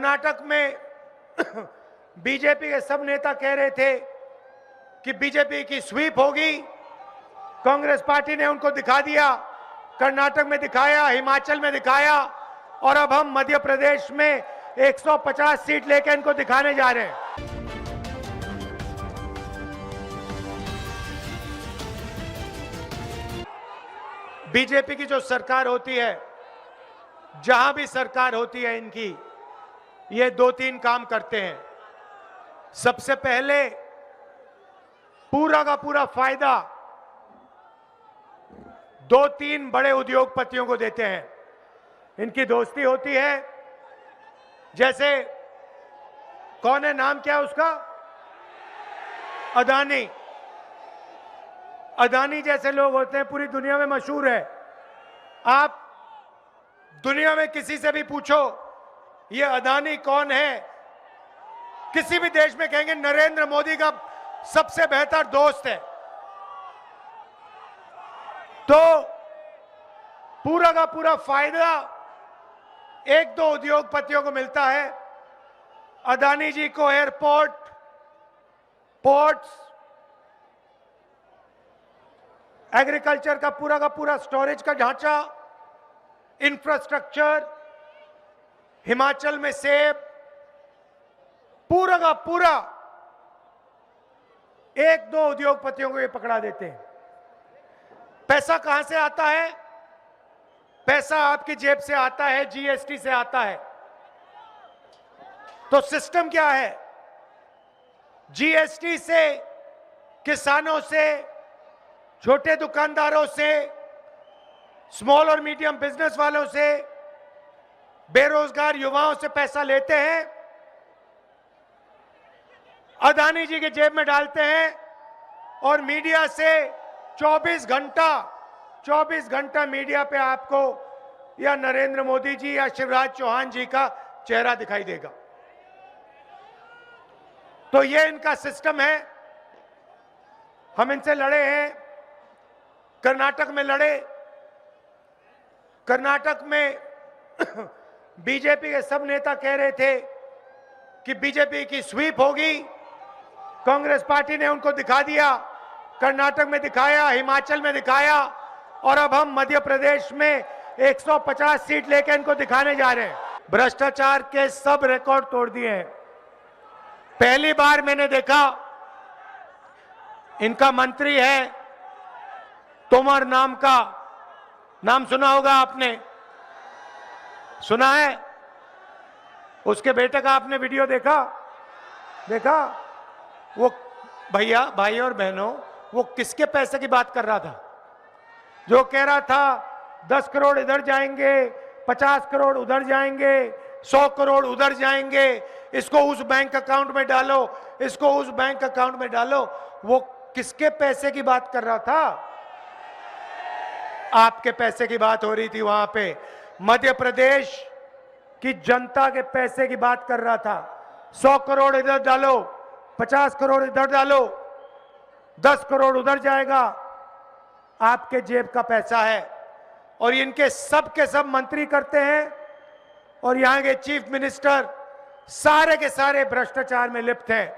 कर्नाटक में बीजेपी के सब नेता कह रहे थे कि बीजेपी की स्वीप होगी। कांग्रेस पार्टी ने उनको दिखा दिया, कर्नाटक में दिखाया, हिमाचल में दिखाया और अब हम मध्य प्रदेश में 150 सीट लेकर इनको दिखाने जा रहे हैं। बीजेपी की जो सरकार होती है, जहां भी सरकार होती है इनकी, ये दो तीन काम करते हैं। सबसे पहले पूरा का पूरा फायदा दो तीन बड़े उद्योगपतियों को देते हैं। इनकी दोस्ती होती है, जैसे कौन है, नाम क्या है उसका, अदानी। अदानी जैसे लोग होते हैं, पूरी दुनिया में मशहूर है। आप दुनिया में किसी से भी पूछो ये अदानी कौन है, किसी भी देश में कहेंगे नरेंद्र मोदी का सबसे बेहतर दोस्त है। तो पूरा का पूरा फायदा एक दो उद्योगपतियों को मिलता है। अदानी जी को एयरपोर्ट, पोर्ट्स, एग्रीकल्चर का पूरा स्टोरेज का ढांचा, इंफ्रास्ट्रक्चर, हिमाचल में सेब, पूरा का पूरा एक दो उद्योगपतियों को ये पकड़ा देते हैं। पैसा कहां से आता है? पैसा आपकी जेब से आता है, जीएसटी से आता है। तो सिस्टम क्या है? जीएसटी से, किसानों से, छोटे दुकानदारों से, स्मॉल और मीडियम बिजनेस वालों से, बेरोजगार युवाओं से पैसा लेते हैं, अदानी जी के जेब में डालते हैं और मीडिया से 24 घंटा मीडिया पे आपको या नरेंद्र मोदी जी या शिवराज चौहान जी का चेहरा दिखाई देगा। तो ये इनका सिस्टम है। हम इनसे लड़े हैं, कर्नाटक में लड़े। कर्नाटक में बीजेपी के सब नेता कह रहे थे कि बीजेपी की स्वीप होगी। कांग्रेस पार्टी ने उनको दिखा दिया, कर्नाटक में दिखाया, हिमाचल में दिखाया और अब हम मध्य प्रदेश में 150 सीट लेकर इनको दिखाने जा रहे हैं। भ्रष्टाचार के सब रिकॉर्ड तोड़ दिए हैं। पहली बार मैंने देखा, इनका मंत्री है तोमर नाम का, नाम सुना होगा आपने, सुना है? उसके बेटे का आपने वीडियो देखा? वो भैया, भाई और बहनों, वो किसके पैसे की बात कर रहा था? जो कह रहा था 10 करोड़ इधर जाएंगे, 50 करोड़ उधर जाएंगे, 100 करोड़ उधर जाएंगे, इसको उस बैंक अकाउंट में डालो, इसको उस बैंक अकाउंट में डालो। वो किसके पैसे की बात कर रहा था? आपके पैसे की बात हो रही थी वहां पे। मध्य प्रदेश की जनता के पैसे की बात कर रहा था। 100 करोड़ इधर डालो, 50 करोड़ इधर डालो, 10 करोड़ उधर जाएगा। आपके जेब का पैसा है और इनके सब के सब मंत्री करते हैं और यहां के चीफ मिनिस्टर सारे के सारे भ्रष्टाचार में लिप्त हैं।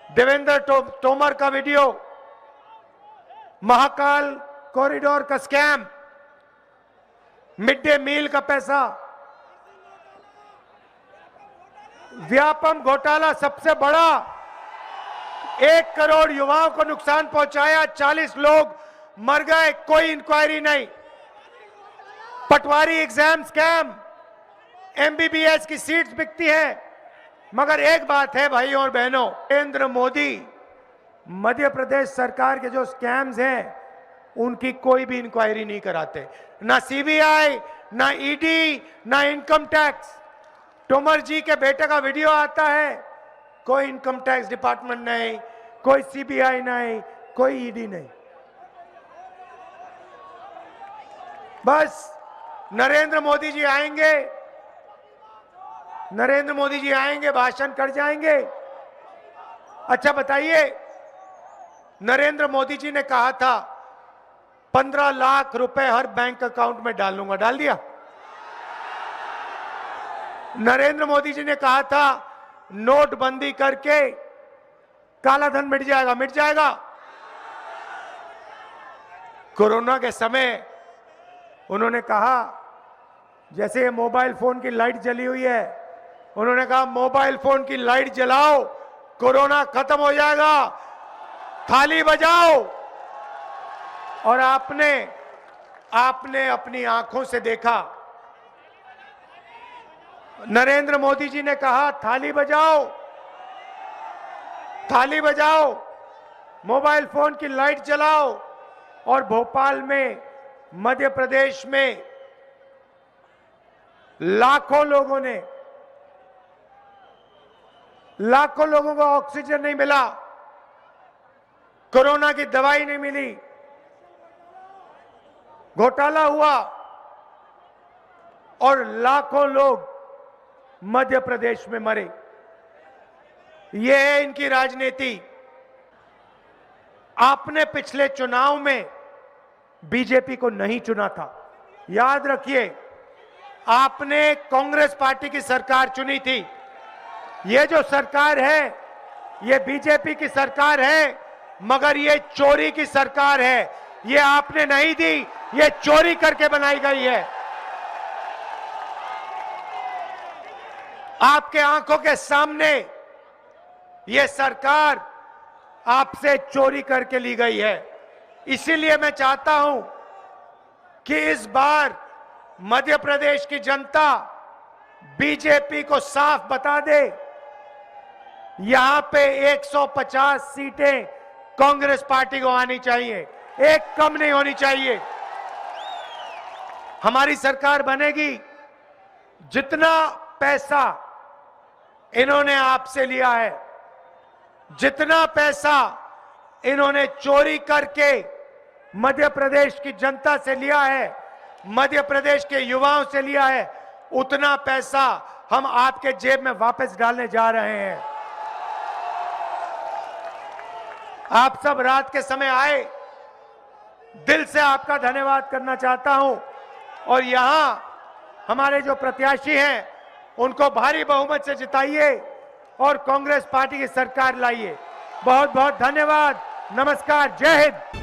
देवेंद्र तोमर का वीडियो, महाकाल कॉरिडोर का स्कैम, मिड डे मील का पैसा, व्यापम घोटाला सबसे बड़ा, 1 करोड़ युवाओं को नुकसान पहुंचाया, 40 लोग मर गए, कोई इंक्वायरी नहीं। पटवारी एग्जाम स्कैम, एमबीबीएस की सीट्स बिकती है। मगर एक बात है भाइयों और बहनों, नरेंद्र मोदी मध्य प्रदेश सरकार के जो स्कैम्स हैं उनकी कोई भी इंक्वायरी नहीं कराते, ना सीबीआई, ना ईडी, ना इनकम टैक्स। तोमर जी के बेटे का वीडियो आता है, कोई इनकम टैक्स डिपार्टमेंट नहीं, कोई सीबीआई नहीं, कोई ईडी नहीं। बस नरेंद्र मोदी जी आएंगे, भाषण कर जाएंगे। अच्छा बताइए, नरेंद्र मोदी जी ने कहा था 15 लाख रुपए हर बैंक अकाउंट में डालूंगा, डाल दिया? नरेंद्र मोदी जी ने कहा था नोटबंदी करके काला धन मिट जाएगा, मिट जाएगा। कोरोना के समय उन्होंने कहा, जैसे मोबाइल फोन की लाइट जली हुई है, उन्होंने कहा मोबाइल फोन की लाइट जलाओ, कोरोना खत्म हो जाएगा, थाली बजाओ। और आपने अपनी आंखों से देखा, नरेंद्र मोदी जी ने कहा थाली बजाओ, थाली बजाओ, मोबाइल फोन की लाइट जलाओ। और भोपाल में, मध्य प्रदेश में लाखों लोगों को ऑक्सीजन नहीं मिला, कोरोना की दवाई नहीं मिली, घोटाला हुआ और लाखों लोग मध्य प्रदेश में मरे। यह है इनकी राजनीति। आपने पिछले चुनाव में बीजेपी को नहीं चुना था, याद रखिए, आपने कांग्रेस पार्टी की सरकार चुनी थी। यह जो सरकार है, यह बीजेपी की सरकार है, मगर यह चोरी की सरकार है। यह आपने नहीं दी, यह चोरी करके बनाई गई है। आपके आंखों के सामने यह सरकार आपसे चोरी करके ली गई है। इसीलिए मैं चाहता हूं कि इस बार मध्य प्रदेश की जनता बीजेपी को साफ बता दे, यहां पे 150 सीटें कांग्रेस पार्टी को आनी चाहिए, एक कम नहीं होनी चाहिए। हमारी सरकार बनेगी। जितना पैसा इन्होंने आपसे लिया है, जितना पैसा इन्होंने चोरी करके मध्य प्रदेश की जनता से लिया है, मध्य प्रदेश के युवाओं से लिया है, उतना पैसा हम आपके जेब में वापस डालने जा रहे हैं। आप सब रात के समय आए, दिल से आपका धन्यवाद करना चाहता हूं। और यहां हमारे जो प्रत्याशी हैं, उनको भारी बहुमत से जिताइए और कांग्रेस पार्टी की सरकार लाइए। बहुत बहुत धन्यवाद। नमस्कार, जय हिंद।